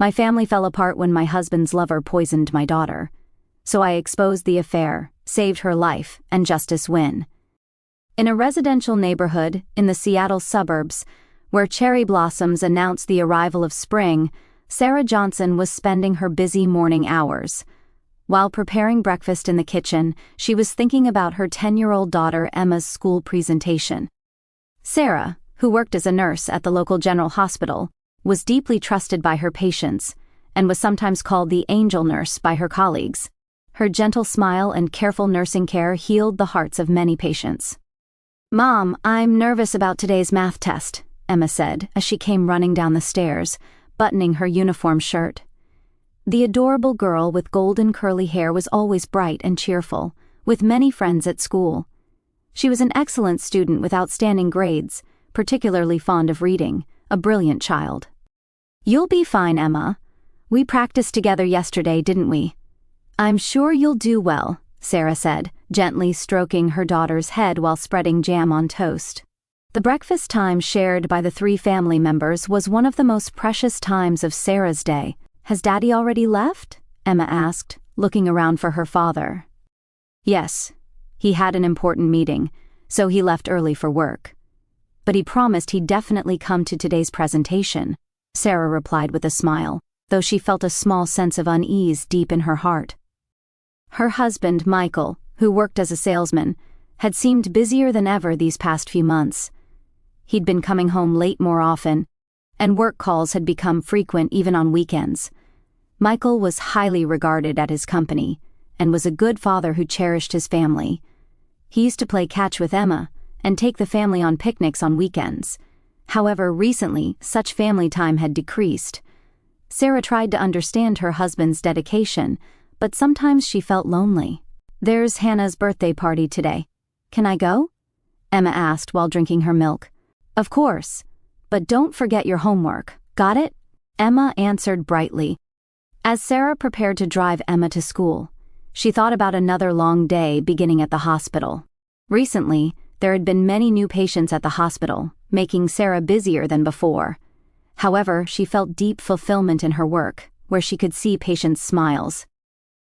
My family fell apart when my husband's lover poisoned my daughter. So I exposed the affair, saved her life, and justice win. In a residential neighborhood in the Seattle suburbs, where cherry blossoms announced the arrival of spring, Sarah Johnson was spending her busy morning hours. While preparing breakfast in the kitchen, she was thinking about her 10-year-old daughter Emma's school presentation. Sarah, who worked as a nurse at the local general hospital, was deeply trusted by her patients and was sometimes called the angel nurse by her colleagues. Her gentle smile and careful nursing care healed the hearts of many patients. "Mom, I'm nervous about today's math test," Emma said as she came running down the stairs, buttoning her uniform shirt. The adorable girl with golden curly hair was always bright and cheerful, with many friends at school. She was an excellent student with outstanding grades, particularly fond of reading, a brilliant child. "You'll be fine, Emma. We practiced together yesterday, didn't we?" "I'm sure you'll do well," Sarah said, gently stroking her daughter's head while spreading jam on toast. The breakfast time shared by the 3 family members was one of the most precious times of Sarah's day. "Has Daddy already left?" Emma asked, looking around for her father. "Yes, he had an important meeting, so he left early for work. But he promised he'd definitely come to today's presentation," Sarah replied with a smile, though she felt a small sense of unease deep in her heart. Her husband, Michael, who worked as a salesman, had seemed busier than ever these past few months. He'd been coming home late more often, and work calls had become frequent even on weekends. Michael was highly regarded at his company, and was a good father who cherished his family. He used to play catch with Emma, and take the family on picnics on weekends. However, recently, such family time had decreased. Sarah tried to understand her husband's dedication, but sometimes she felt lonely. "There's Hannah's birthday party today. Can I go?" Emma asked while drinking her milk. "Of course, but don't forget your homework, got it?" Emma answered brightly. As Sarah prepared to drive Emma to school, she thought about another long day beginning at the hospital. Recently, there had been many new patients at the hospital, making Sarah busier than before. However, she felt deep fulfillment in her work, where she could see patients' smiles.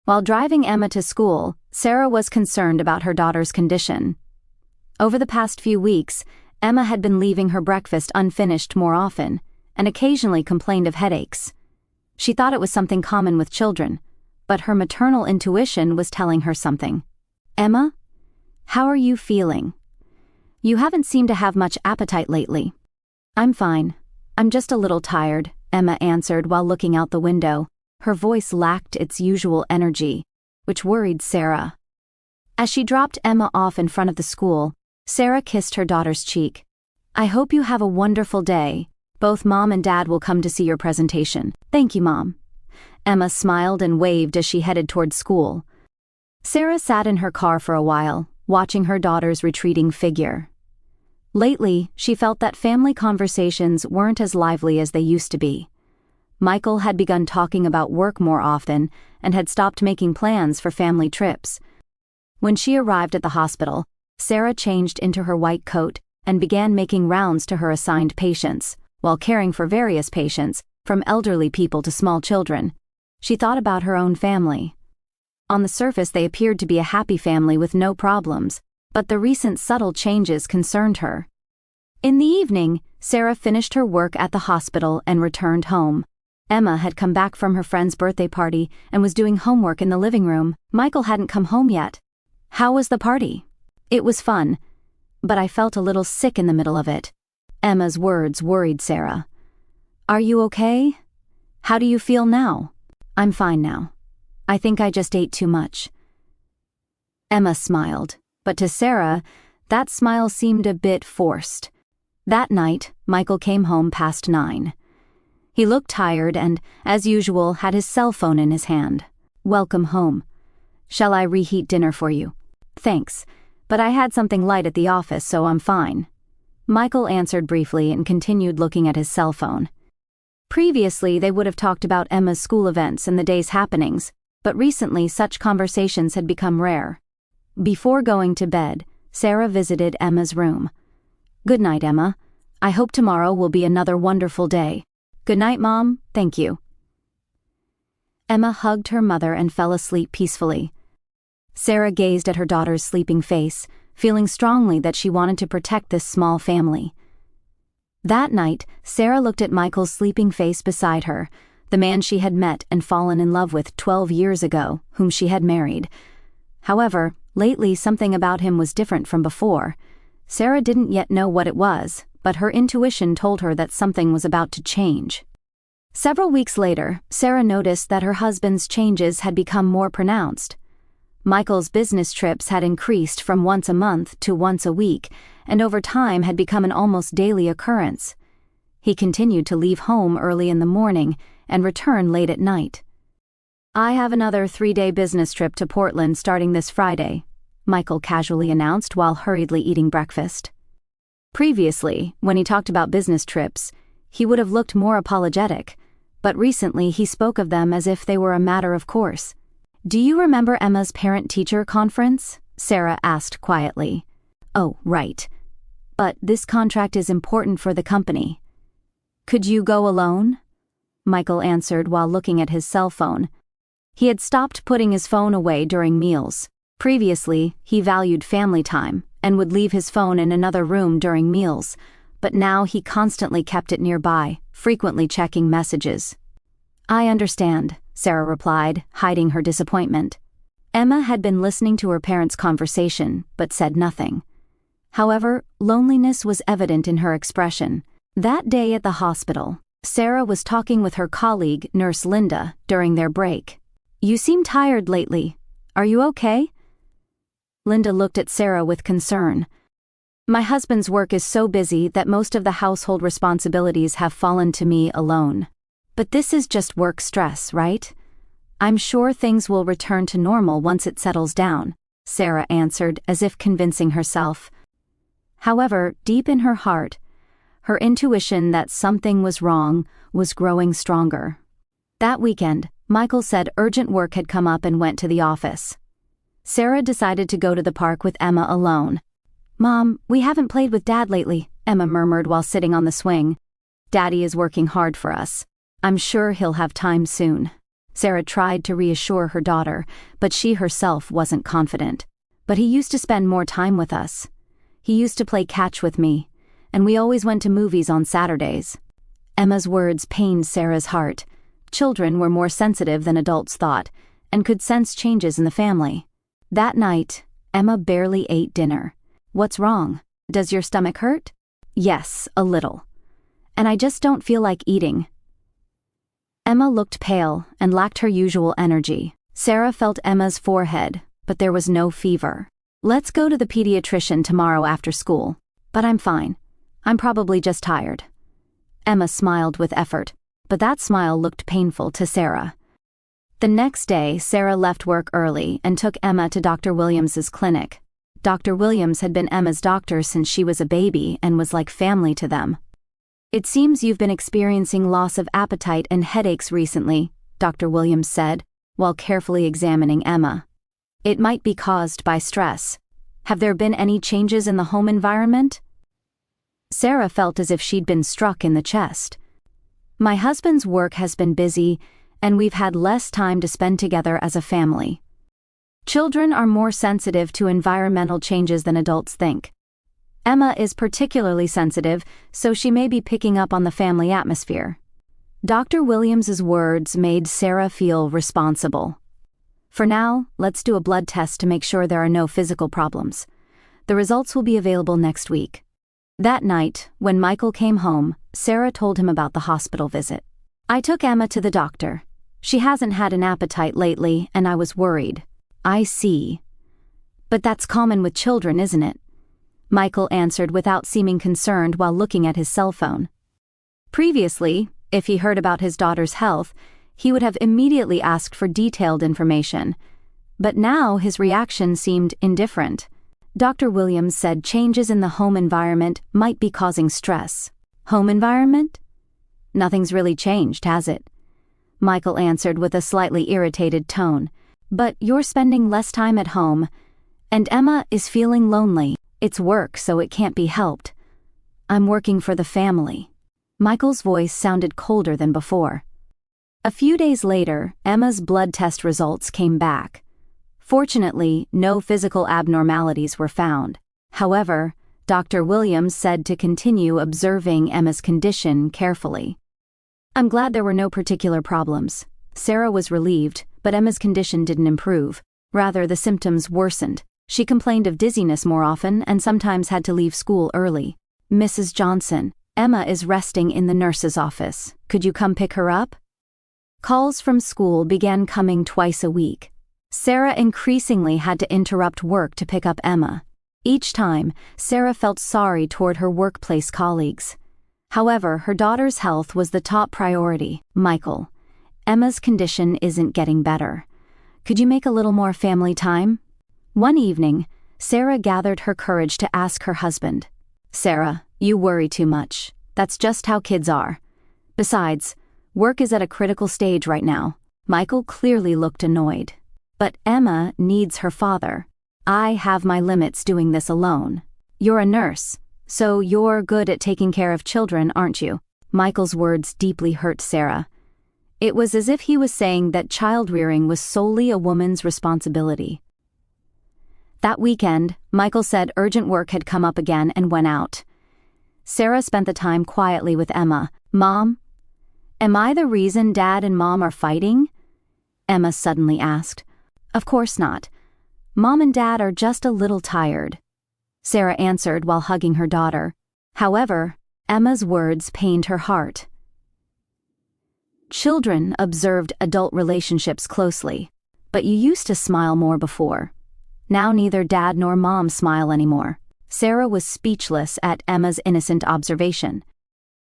While driving Emma to school, Sarah was concerned about her daughter's condition. Over the past few weeks, Emma had been leaving her breakfast unfinished more often, and occasionally complained of headaches. She thought it was something common with children, but her maternal intuition was telling her something. "Emma, how are you feeling? You haven't seemed to have much appetite lately." "I'm fine. I'm just a little tired," Emma answered while looking out the window. Her voice lacked its usual energy, which worried Sarah. As she dropped Emma off in front of the school, Sarah kissed her daughter's cheek. "I hope you have a wonderful day. Both Mom and Dad will come to see your presentation." "Thank you, Mom." Emma smiled and waved as she headed toward school. Sarah sat in her car for a while, watching her daughter's retreating figure. Lately, she felt that family conversations weren't as lively as they used to be. Michael had begun talking about work more often and had stopped making plans for family trips. When she arrived at the hospital, Sarah changed into her white coat and began making rounds to her assigned patients, while caring for various patients, from elderly people to small children. She thought about her own family. On the surface, they appeared to be a happy family with no problems, but the recent subtle changes concerned her. In the evening, Sarah finished her work at the hospital and returned home. Emma had come back from her friend's birthday party and was doing homework in the living room. Michael hadn't come home yet. "How was the party?" "It was fun, but I felt a little sick in the middle of it." Emma's words worried Sarah. "Are you okay? How do you feel now?" "I'm fine now. I think I just ate too much." Emma smiled, but to Sarah, that smile seemed a bit forced. That night, Michael came home past 9. He looked tired and, as usual, had his cell phone in his hand. "Welcome home. Shall I reheat dinner for you?" "Thanks, but I had something light at the office, so I'm fine." Michael answered briefly and continued looking at his cell phone. Previously, they would have talked about Emma's school events and the day's happenings, but recently such conversations had become rare. Before going to bed, Sarah visited Emma's room. "Good night, Emma. I hope tomorrow will be another wonderful day." "Good night, Mom. Thank you." Emma hugged her mother and fell asleep peacefully. Sarah gazed at her daughter's sleeping face, feeling strongly that she wanted to protect this small family. That night, Sarah looked at Michael's sleeping face beside her, the man she had met and fallen in love with 12 years ago, whom she had married. However, lately something about him was different from before. Sarah didn't yet know what it was, but her intuition told her that something was about to change. Several weeks later, Sarah noticed that her husband's changes had become more pronounced. Michael's business trips had increased from once a month to once a week, and over time had become an almost daily occurrence. He continued to leave home early in the morning and return late at night. "I have another 3-day business trip to Portland starting this Friday," Michael casually announced while hurriedly eating breakfast. Previously, when he talked about business trips, he would have looked more apologetic, but recently he spoke of them as if they were a matter of course. "Do you remember Emma's parent-teacher conference?" Sarah asked quietly. "Oh, right. But this contract is important for the company." "Could you go alone?" Michael answered while looking at his cell phone. He had stopped putting his phone away during meals. Previously, he valued family time and would leave his phone in another room during meals, but now he constantly kept it nearby, frequently checking messages. "I understand," Sarah replied, hiding her disappointment. Emma had been listening to her parents' conversation, but said nothing. However, loneliness was evident in her expression. That day at the hospital, Sarah was talking with her colleague, Nurse Linda, during their break. "You seem tired lately. Are you okay?" Linda looked at Sarah with concern. "My husband's work is so busy that most of the household responsibilities have fallen to me alone. But this is just work stress, right? I'm sure things will return to normal once it settles down," Sarah answered as if convincing herself. However, deep in her heart, her intuition that something was wrong was growing stronger. That weekend, Michael said urgent work had come up and went to the office. Sarah decided to go to the park with Emma alone. "Mom, we haven't played with Dad lately," Emma murmured while sitting on the swing. "Daddy is working hard for us. I'm sure he'll have time soon." Sarah tried to reassure her daughter, but she herself wasn't confident. "But he used to spend more time with us. He used to play catch with me, and we always went to movies on Saturdays." Emma's words pained Sarah's heart. Children were more sensitive than adults thought, and could sense changes in the family. That night, Emma barely ate dinner. "What's wrong? Does your stomach hurt?" "Yes, a little. And I just don't feel like eating." Emma looked pale and lacked her usual energy. Sarah felt Emma's forehead, but there was no fever. "Let's go to the pediatrician tomorrow after school. But I'm fine. I'm probably just tired." Emma smiled with effort, but that smile looked painful to Sarah. The next day, Sarah left work early and took Emma to Dr. Williams's clinic. Dr. Williams had been Emma's doctor since she was a baby and was like family to them. "It seems you've been experiencing loss of appetite and headaches recently," Dr. Williams said, while carefully examining Emma. "It might be caused by stress. Have there been any changes in the home environment?" Sarah felt as if she'd been struck in the chest. "My husband's work has been busy, and we've had less time to spend together as a family. Children are more sensitive to environmental changes than adults think. Emma is particularly sensitive, so she may be picking up on the family atmosphere." Dr. Williams's words made Sarah feel responsible. "For now, let's do a blood test to make sure there are no physical problems. The results will be available next week." That night, when Michael came home, Sarah told him about the hospital visit. "I took Emma to the doctor. She hasn't had an appetite lately, and I was worried." "I see. But that's common with children, isn't it?" Michael answered without seeming concerned while looking at his cell phone. Previously, if he heard about his daughter's health, he would have immediately asked for detailed information. But now his reaction seemed indifferent. Dr. Williams said changes in the home environment might be causing stress. "Home environment? Nothing's really changed, has it?" Michael answered with a slightly irritated tone. "But you're spending less time at home, and Emma is feeling lonely. It's work, so it can't be helped. I'm working for the family." Michael's voice sounded colder than before. A few days later, Emma's blood test results came back. Fortunately, no physical abnormalities were found. However, Dr. Williams said to continue observing Emma's condition carefully. "I'm glad there were no particular problems." Sarah was relieved, but Emma's condition didn't improve. Rather, the symptoms worsened. She complained of dizziness more often and sometimes had to leave school early. "Mrs. Johnson, Emma is resting in the nurse's office. Could you come pick her up?" Calls from school began coming twice a week. Sarah increasingly had to interrupt work to pick up Emma. Each time, Sarah felt sorry toward her workplace colleagues. However, her daughter's health was the top priority. "Michael, Emma's condition isn't getting better. Could you make a little more family time?" One evening, Sarah gathered her courage to ask her husband, "Sarah, you worry too much. That's just how kids are. Besides, work is at a critical stage right now." Michael clearly looked annoyed. "But Emma needs her father. I have my limits doing this alone. You're a nurse, so you're good at taking care of children, aren't you?" Michael's words deeply hurt Sarah. It was as if he was saying that child-rearing was solely a woman's responsibility. That weekend, Michael said urgent work had come up again and went out. Sarah spent the time quietly with Emma. "Mom, am I the reason Dad and Mom are fighting?" Emma suddenly asked. "Of course not. Mom and Dad are just a little tired," Sarah answered while hugging her daughter. However, Emma's words pained her heart. Children observed adult relationships closely, but you used to smile more before. Now neither Dad nor Mom smile anymore. Sarah was speechless at Emma's innocent observation.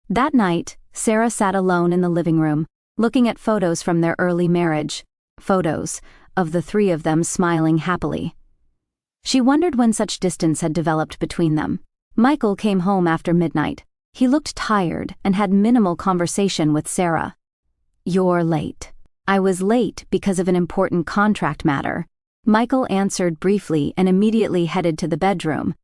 That night, Sarah sat alone in the living room, looking at photos from their early marriage, photos of the three of them smiling happily. She wondered when such distance had developed between them. Michael came home after midnight. He looked tired and had minimal conversation with Sarah. "You're late." "I was late because of an important contract matter," Michael answered briefly and immediately headed to the bedroom.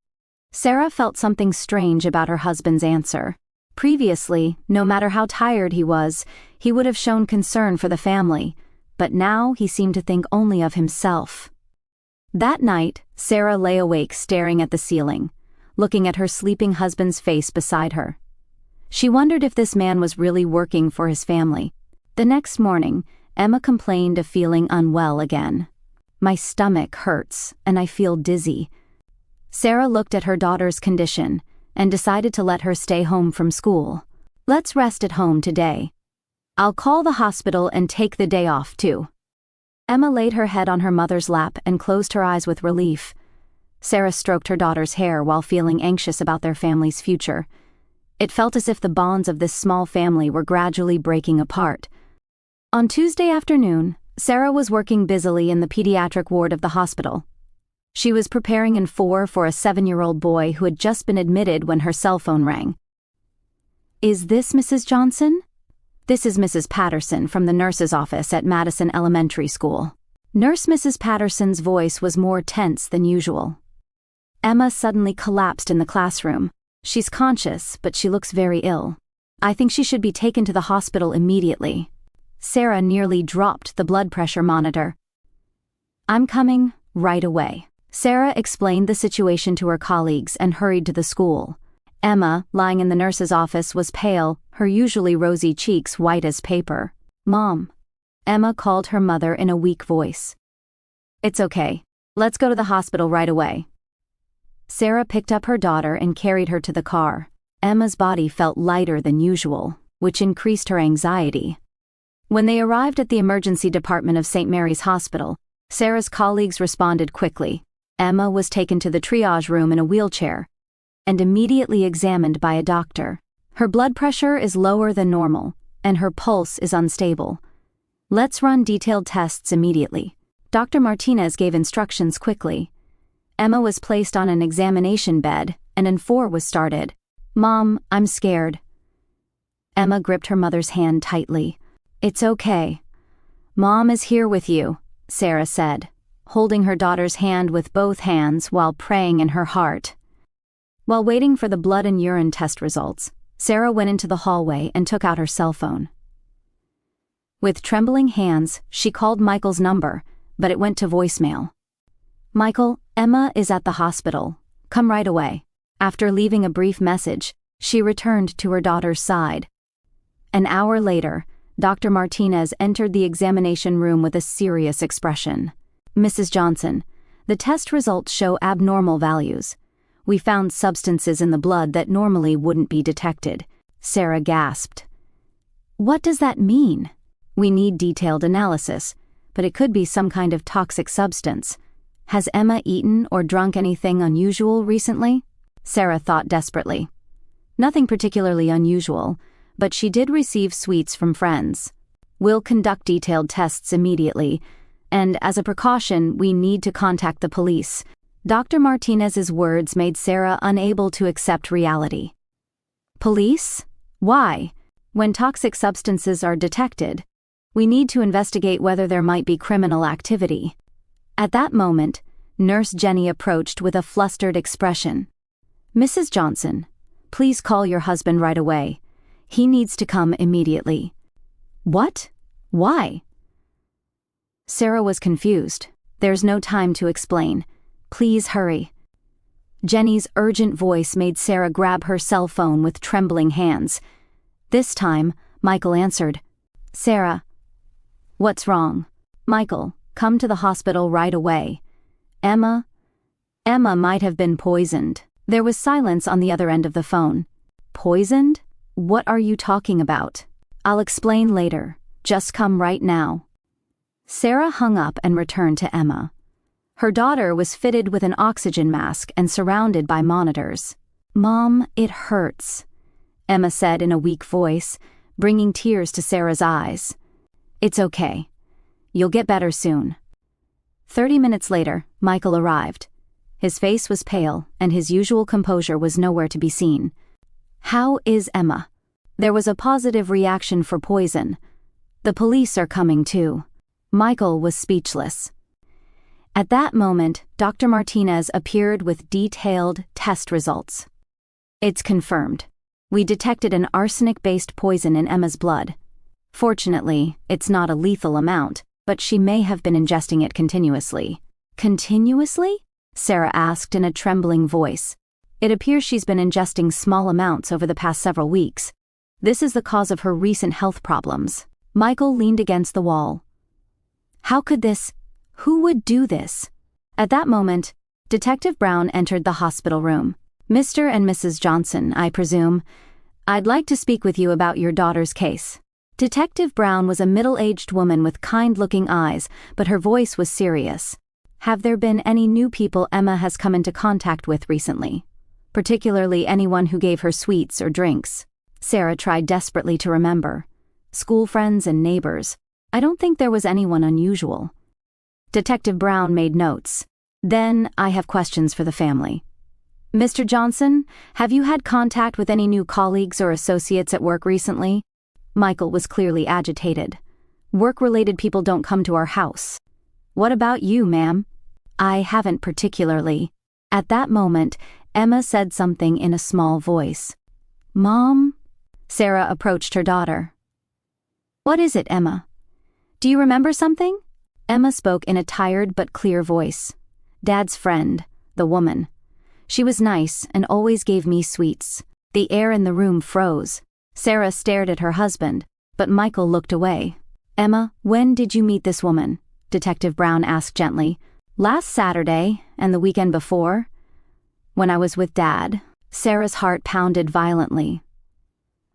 Sarah felt something strange about her husband's answer. Previously, no matter how tired he was, he would have shown concern for the family, but now he seemed to think only of himself. That night, Sarah lay awake staring at the ceiling, looking at her sleeping husband's face beside her. She wondered if this man was really working for his family. The next morning, Emma complained of feeling unwell again. "My stomach hurts, and I feel dizzy." Sarah looked at her daughter's condition and decided to let her stay home from school. "Let's rest at home today. I'll call the hospital and take the day off, too." Emma laid her head on her mother's lap and closed her eyes with relief. Sarah stroked her daughter's hair while feeling anxious about their family's future. It felt as if the bonds of this small family were gradually breaking apart. On Tuesday afternoon, Sarah was working busily in the pediatric ward of the hospital. She was preparing an IV for a 7-year-old boy who had just been admitted when her cell phone rang. "Is this Mrs. Johnson?" "This is Mrs. Patterson from the nurse's office at Madison Elementary School." Nurse Mrs. Patterson's voice was more tense than usual. Emma suddenly collapsed in the classroom. "She's conscious, but she looks very ill. I think she should be taken to the hospital immediately." Sarah nearly dropped the blood pressure monitor. "I'm coming right away." Sarah explained the situation to her colleagues and hurried to the school. Emma, lying in the nurse's office, was pale, her usually rosy cheeks white as paper. "Mom." Emma called her mother in a weak voice. "It's okay. Let's go to the hospital right away." Sarah picked up her daughter and carried her to the car. Emma's body felt lighter than usual, which increased her anxiety. When they arrived at the emergency department of St. Mary's Hospital, Sarah's colleagues responded quickly. Emma was taken to the triage room in a wheelchair and immediately examined by a doctor. Her blood pressure is lower than normal, and her pulse is unstable. "Let's run detailed tests immediately." Dr. Martinez gave instructions quickly. Emma was placed on an examination bed, and an IV was started. "Mom, I'm scared." Emma gripped her mother's hand tightly. "It's okay. Mom is here with you," Sarah said, holding her daughter's hand with both hands while praying in her heart. While waiting for the blood and urine test results, Sarah went into the hallway and took out her cell phone. With trembling hands, she called Michael's number, but it went to voicemail. "Michael, Emma is at the hospital. Come right away." After leaving a brief message, she returned to her daughter's side. An hour later, Dr. Martinez entered the examination room with a serious expression. "Mrs. Johnson, the test results show abnormal values. We found substances in the blood that normally wouldn't be detected," Sarah gasped. "What does that mean?" "We need detailed analysis, but it could be some kind of toxic substance. Has Emma eaten or drunk anything unusual recently?" Sarah thought desperately. "Nothing particularly unusual, but she did receive sweets from friends. We'll conduct detailed tests immediately, and as a precaution, we need to contact the police." Dr. Martinez's words made Sarah unable to accept reality. "Police? Why? When toxic substances are detected, we need to investigate whether there might be criminal activity." At that moment, Nurse Jenny approached with a flustered expression. "Mrs. Johnson, please call your husband right away. He needs to come immediately." "What? Why?" Sarah was confused. "There's no time to explain. Please hurry." Jenny's urgent voice made Sarah grab her cell phone with trembling hands. This time, Michael answered. "Sarah, what's wrong?" "Michael, come to the hospital right away. Emma might have been poisoned." There was silence on the other end of the phone. "Poisoned? What are you talking about?" "I'll explain later. Just come right now." Sarah hung up and returned to Emma. Her daughter was fitted with an oxygen mask and surrounded by monitors. "Mom, it hurts," Emma said in a weak voice, bringing tears to Sarah's eyes. "It's okay. You'll get better soon." 30 minutes later, Michael arrived. His face was pale, and his usual composure was nowhere to be seen. "How is Emma?" "There was a positive reaction for poison. The police are coming too." Michael was speechless. At that moment, Dr. Martinez appeared with detailed test results. "It's confirmed. We detected an arsenic-based poison in Emma's blood. Fortunately, it's not a lethal amount, but she may have been ingesting it continuously." "Continuously?" Sarah asked in a trembling voice. "It appears she's been ingesting small amounts over the past several weeks. This is the cause of her recent health problems." Michael leaned against the wall. "How could this? Who would do this?" At that moment, Detective Brown entered the hospital room. "Mr. and Mrs. Johnson, I presume. I'd like to speak with you about your daughter's case." Detective Brown was a middle-aged woman with kind-looking eyes, but her voice was serious. "Have there been any new people Emma has come into contact with recently? Particularly anyone who gave her sweets or drinks?" Sarah tried desperately to remember. "School friends and neighbors. I don't think there was anyone unusual." Detective Brown made notes. "Then I have questions for the family. Mr. Johnson, have you had contact with any new colleagues or associates at work recently?" Michael was clearly agitated. "Work-related people don't come to our house." "What about you, ma'am?" "I haven't particularly." At that moment, Emma said something in a small voice. "Mom?" Sarah approached her daughter. "What is it, Emma? Do you remember something?" Emma spoke in a tired but clear voice. "Dad's friend, the woman. She was nice and always gave me sweets." The air in the room froze. Sarah stared at her husband, but Michael looked away. "Emma, when did you meet this woman?" Detective Brown asked gently. "Last Saturday, and the weekend before." "When I was with Dad." Sarah's heart pounded violently.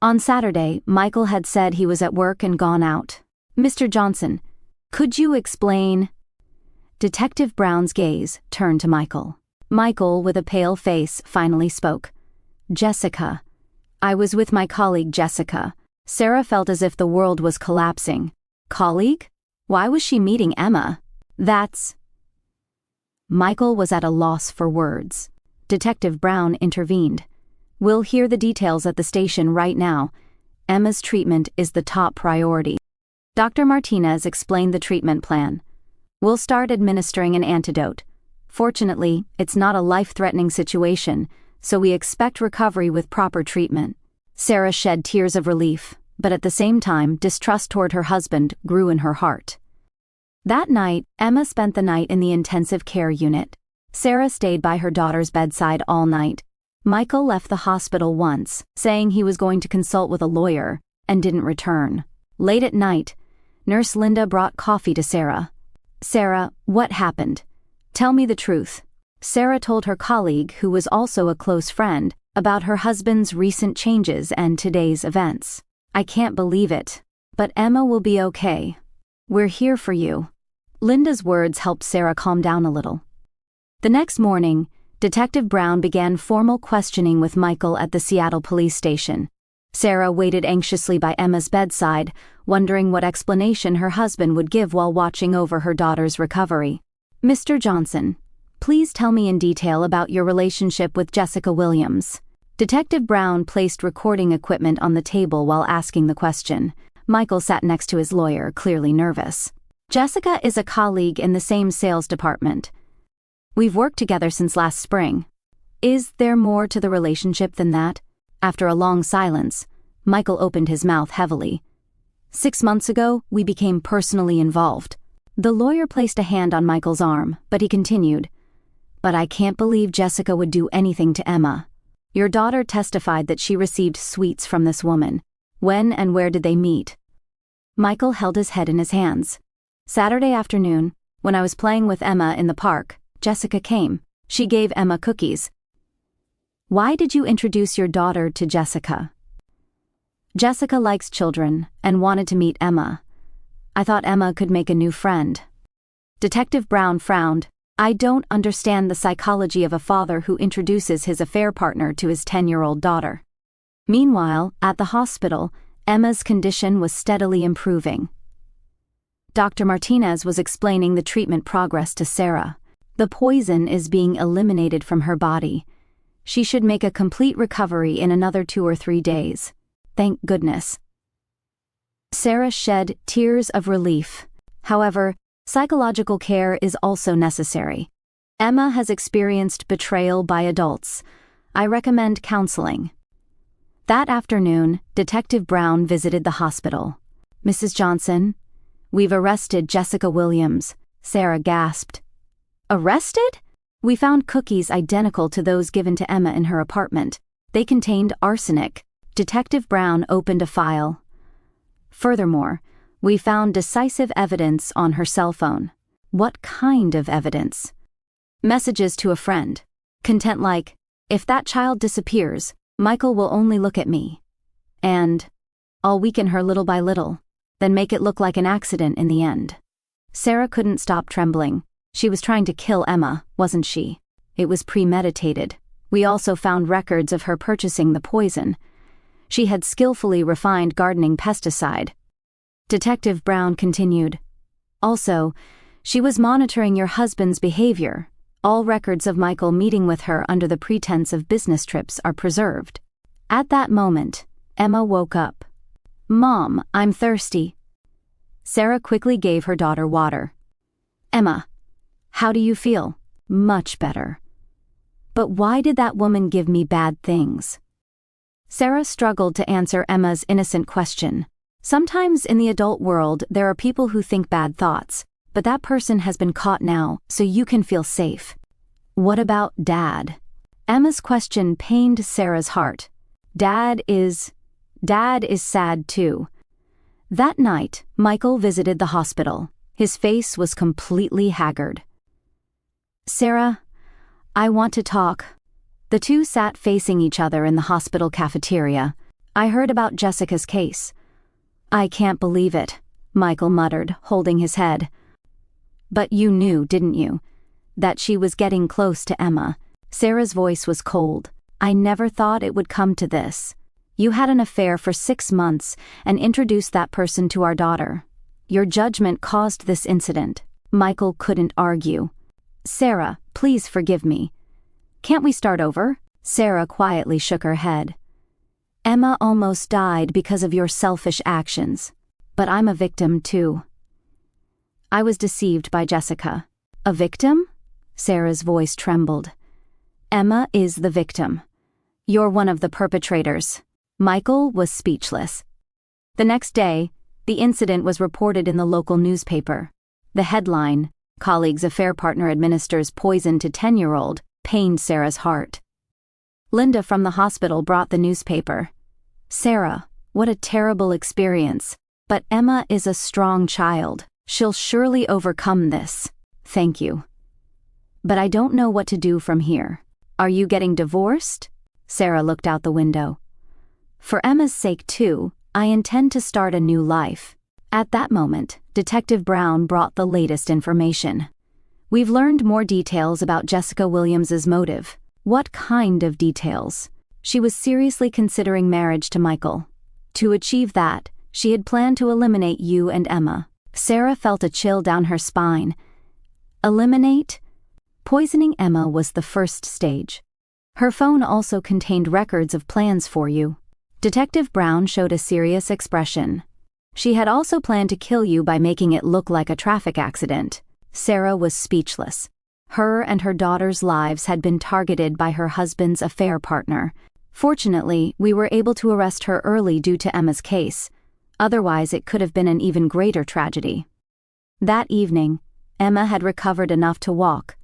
On Saturday, Michael had said he was at work and gone out. "Mr. Johnson, could you explain?" Detective Brown's gaze turned to Michael. Michael, with a pale face, finally spoke. "Jessica. I was with my colleague Jessica." Sarah felt as if the world was collapsing. "Colleague? Why was she meeting Emma?" "That's..." Michael was at a loss for words. Detective Brown intervened. "We'll hear the details at the station right now. Emma's treatment is the top priority." Dr. Martinez explained the treatment plan. "We'll start administering an antidote. Fortunately, it's not a life-threatening situation, so we expect recovery with proper treatment." Sarah shed tears of relief. but at the same time, distrust toward her husband grew in her heart. That night, Emma spent the night in the intensive care unit. Sarah stayed by her daughter's bedside all night. Michael left the hospital once, saying he was going to consult with a lawyer, and didn't return. Late at night, Nurse Linda brought coffee to Sarah. "Sarah, what happened? Tell me the truth." Sarah told her colleague, who was also a close friend, about her husband's recent changes and today's events. "I can't believe it. But Emma will be okay. We're here for you." Linda's words helped Sarah calm down a little. The next morning, Detective Brown began formal questioning with Michael at the Seattle police station. Sarah waited anxiously by Emma's bedside, wondering what explanation her husband would give while watching over her daughter's recovery. "Mr. Johnson, please tell me in detail about your relationship with Jessica Williams." Detective Brown placed recording equipment on the table while asking the question. Michael sat next to his lawyer, clearly nervous. "Jessica is a colleague in the same sales department. We've worked together since last spring. Is there more to the relationship than that?" After a long silence, Michael opened his mouth heavily. "6 months ago, we became personally involved." The lawyer placed a hand on Michael's arm, but he continued, "But I can't believe Jessica would do anything to Emma. Your daughter testified that she received sweets from this woman. When and where did they meet?" Michael held his head in his hands. "Saturday afternoon, when I was playing with Emma in the park, Jessica came. She gave Emma cookies." "Why did you introduce your daughter to Jessica?" "Jessica likes children and wanted to meet Emma. I thought Emma could make a new friend." Detective Brown frowned. "I don't understand the psychology of a father who introduces his affair partner to his 10-year-old daughter." Meanwhile, at the hospital, Emma's condition was steadily improving. Dr. Martinez was explaining the treatment progress to Sarah. "The poison is being eliminated from her body. She should make a complete recovery in another 2 or 3 days. Thank goodness." Sarah shed tears of relief. However, psychological care is also necessary. "Emma has experienced betrayal by adults. I recommend counseling." That afternoon, Detective Brown visited the hospital. "Mrs. Johnson, we've arrested Jessica Williams," Sarah gasped. "Arrested?" "We found cookies identical to those given to Emma in her apartment. They contained arsenic." Detective Brown opened a file. "Furthermore, we found decisive evidence on her cell phone." "What kind of evidence?" "Messages to a friend. Content like, 'If that child disappears, Michael will only look at me.' And, 'I'll weaken her little by little, then make it look like an accident in the end.'" Sarah couldn't stop trembling. She was trying to kill Emma, wasn't she? It was premeditated. We also found records of her purchasing the poison. She had skillfully refined gardening pesticide. Detective Brown continued. "Also, she was monitoring your husband's behavior. All records of Michael meeting with her under the pretense of business trips are preserved." At that moment, Emma woke up. "Mom, I'm thirsty." Sarah quickly gave her daughter water. "Emma, how do you feel?" "Much better." "But why did that woman give me bad things?" Sarah struggled to answer Emma's innocent question. Sometimes in the adult world there are people who think bad thoughts, but that person has been caught now, so you can feel safe. "What about Dad?" Emma's question pained Sarah's heart. Dad is sad too." That night, Michael visited the hospital. His face was completely haggard. "Sarah, I want to talk." The two sat facing each other in the hospital cafeteria. "I heard about Jessica's case." "I can't believe it," Michael muttered, holding his head. "But you knew, didn't you, that she was getting close to Emma?" Sarah's voice was cold. "I never thought it would come to this. You had an affair for 6 months and introduced that person to our daughter. Your judgment caused this incident." Michael couldn't argue. "Sarah, please forgive me. Can't we start over?" Sarah quietly shook her head. "Emma almost died because of your selfish actions. But I'm a victim too. I was deceived by Jessica." "A victim?" Sarah's voice trembled. "Emma is the victim. You're one of the perpetrators." Michael was speechless. The next day, the incident was reported in the local newspaper. The headline, "Colleague's affair partner administers poison to 10-year-old," pained Sarah's heart. Linda from the hospital brought the newspaper. "Sarah, what a terrible experience. But Emma is a strong child. She'll surely overcome this. Thank you. But I don't know what to do from here. Are you getting divorced?" Sarah looked out the window. "For Emma's sake too, I intend to start a new life." At that moment, Detective Brown brought the latest information. "We've learned more details about Jessica Williams's motive." "What kind of details?" "She was seriously considering marriage to Michael. To achieve that, she had planned to eliminate you and Emma." Sarah felt a chill down her spine. Eliminate? Poisoning Emma was the first stage. Her phone also contained records of plans for you. Detective Brown showed a serious expression. "She had also planned to kill you by making it look like a traffic accident." Sarah was speechless. Her and her daughter's lives had been targeted by her husband's affair partner. "Fortunately, we were able to arrest her early due to Emma's case. Otherwise, it could have been an even greater tragedy." That evening, Emma had recovered enough to walk.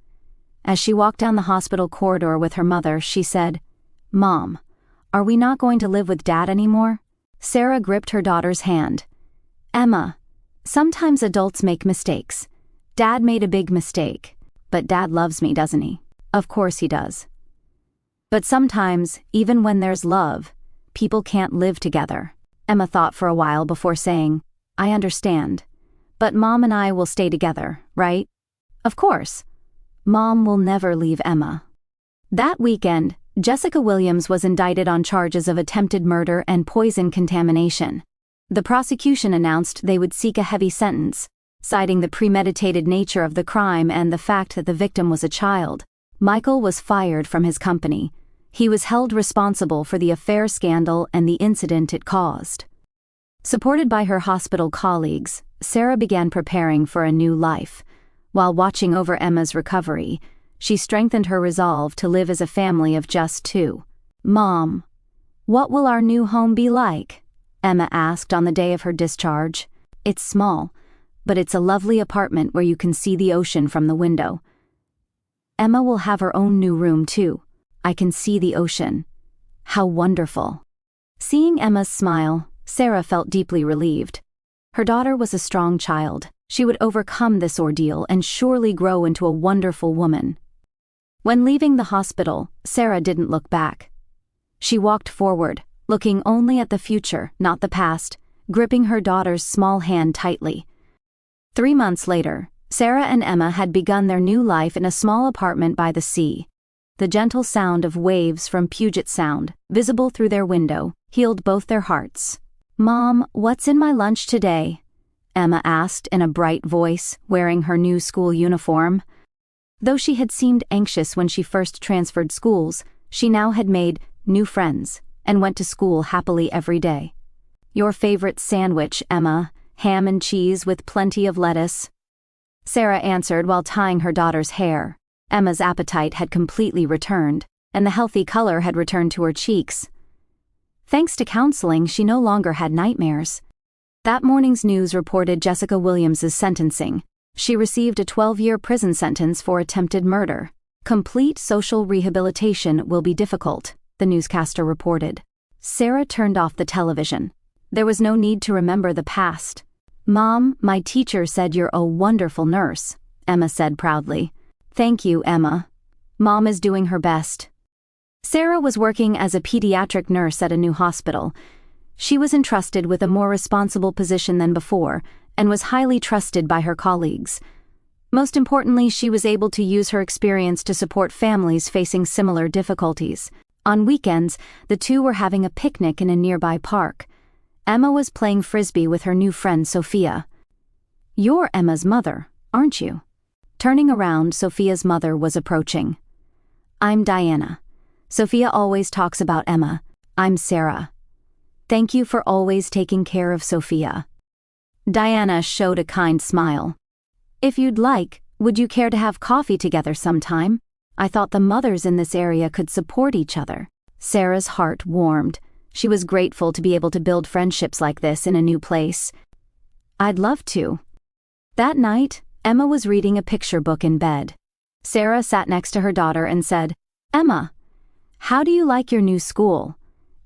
As she walked down the hospital corridor with her mother, she said, "Mom, are we not going to live with Dad anymore?" Sarah gripped her daughter's hand. "Emma, sometimes adults make mistakes. Dad made a big mistake. But Dad loves me, doesn't he?" "Of course he does. But sometimes, even when there's love, people can't live together." Emma thought for a while before saying, "I understand. But Mom and I will stay together, right?" "Of course. Mom will never leave Emma." That weekend, Jessica Williams was indicted on charges of attempted murder and poison contamination. The prosecution announced they would seek a heavy sentence, citing the premeditated nature of the crime and the fact that the victim was a child. Michael was fired from his company. He was held responsible for the affair scandal and the incident it caused. Supported by her hospital colleagues, Sarah began preparing for a new life. While watching over Emma's recovery, she strengthened her resolve to live as a family of just two. "Mom, what will our new home be like?" Emma asked on the day of her discharge. "It's small, but it's a lovely apartment where you can see the ocean from the window." "Emma will have her own new room too. I can see the ocean. How wonderful." Seeing Emma's smile, Sarah felt deeply relieved. Her daughter was a strong child. She would overcome this ordeal and surely grow into a wonderful woman. When leaving the hospital, Sarah didn't look back. She walked forward, looking only at the future, not the past, gripping her daughter's small hand tightly. 3 months later, Sarah and Emma had begun their new life in a small apartment by the sea. The gentle sound of waves from Puget Sound, visible through their window, healed both their hearts. "Mom, what's in my lunch today?" Emma asked in a bright voice, wearing her new school uniform. Though she had seemed anxious when she first transferred schools, she now had made new friends and went to school happily every day. "Your favorite sandwich, Emma, ham and cheese with plenty of lettuce." Sarah answered while tying her daughter's hair. Emma's appetite had completely returned, and the healthy color had returned to her cheeks. Thanks to counseling, she no longer had nightmares. That morning's news reported Jessica Williams's sentencing. She received a 12-year prison sentence for attempted murder. "Complete social rehabilitation will be difficult," the newscaster reported. Sarah turned off the television. There was no need to remember the past. "Mom, my teacher said you're a wonderful nurse," Emma said proudly. "Thank you, Emma. Mom is doing her best." Sarah was working as a pediatric nurse at a new hospital. She was entrusted with a more responsible position than before, and was highly trusted by her colleagues. Most importantly, she was able to use her experience to support families facing similar difficulties. On weekends, the two were having a picnic in a nearby park. Emma was playing frisbee with her new friend Sophia. "You're Emma's mother, aren't you?" Turning around, Sophia's mother was approaching. "I'm Diana. Sophia always talks about Emma. I'm Sarah. Thank you for always taking care of Sophia." Diana showed a kind smile. "If you'd like, would you care to have coffee together sometime? I thought the mothers in this area could support each other." Sarah's heart warmed. She was grateful to be able to build friendships like this in a new place. "I'd love to." That night, Emma was reading a picture book in bed. Sarah sat next to her daughter and said, "Emma, how do you like your new school?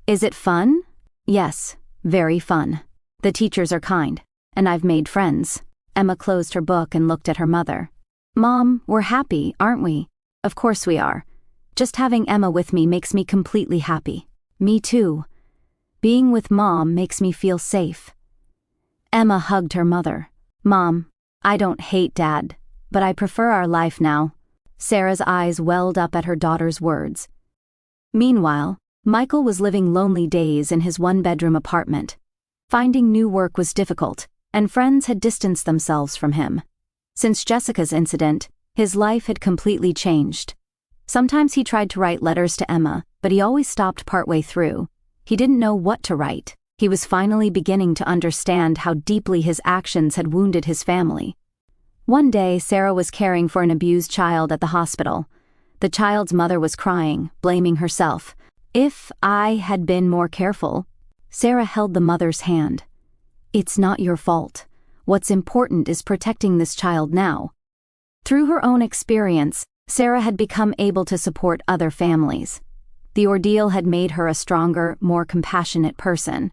Is it fun?" "Yes, very fun. The teachers are kind, and I've made friends." Emma closed her book and looked at her mother. "Mom, we're happy, aren't we?" "Of course we are. Just having Emma with me makes me completely happy." "Me too. Being with Mom makes me feel safe." Emma hugged her mother. "Mom, I don't hate Dad, but I prefer our life now." Sarah's eyes welled up at her daughter's words. Meanwhile, Michael was living lonely days in his one-bedroom apartment. Finding new work was difficult, and friends had distanced themselves from him. Since Jessica's incident, his life had completely changed. Sometimes he tried to write letters to Emma, but he always stopped partway through. He didn't know what to write. He was finally beginning to understand how deeply his actions had wounded his family. One day, Sarah was caring for an abused child at the hospital. The child's mother was crying, blaming herself. "If I had been more careful." Sarah held the mother's hand. "It's not your fault. What's important is protecting this child now." Through her own experience, Sarah had become able to support other families. The ordeal had made her a stronger, more compassionate person.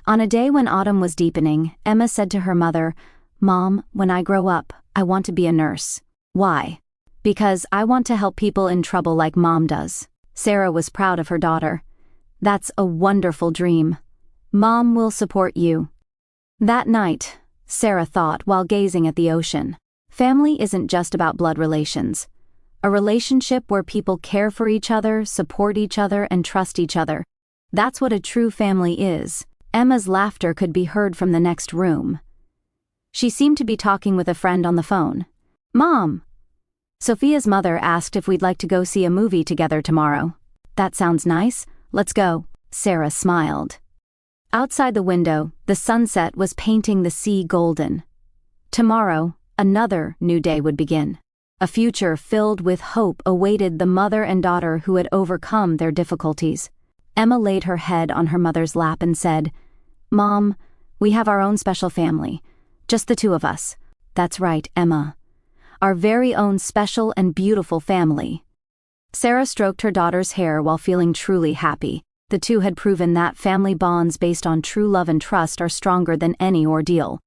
On a day when autumn was deepening, Emma said to her mother, "Mom, when I grow up, I want to be a nurse." "Why?" "Because I want to help people in trouble like Mom does." Sarah was proud of her daughter. "That's a wonderful dream. Mom will support you." That night, Sarah thought while gazing at the ocean, family isn't just about blood relations. A relationship where people care for each other, support each other, and trust each other. That's what a true family is. Emma's laughter could be heard from the next room. She seemed to be talking with a friend on the phone. "Mom!" Sophia's mother asked if we'd like to go see a movie together tomorrow. "That sounds nice. Let's go." Sarah smiled. Outside the window, the sunset was painting the sea golden. Tomorrow, another new day would begin. A future filled with hope awaited the mother and daughter who had overcome their difficulties. Emma laid her head on her mother's lap and said, "Mom, we have our own special family. Just the two of us." "That's right, Emma. Our very own special and beautiful family." Sarah stroked her daughter's hair while feeling truly happy. The two had proven that family bonds based on true love and trust are stronger than any ordeal.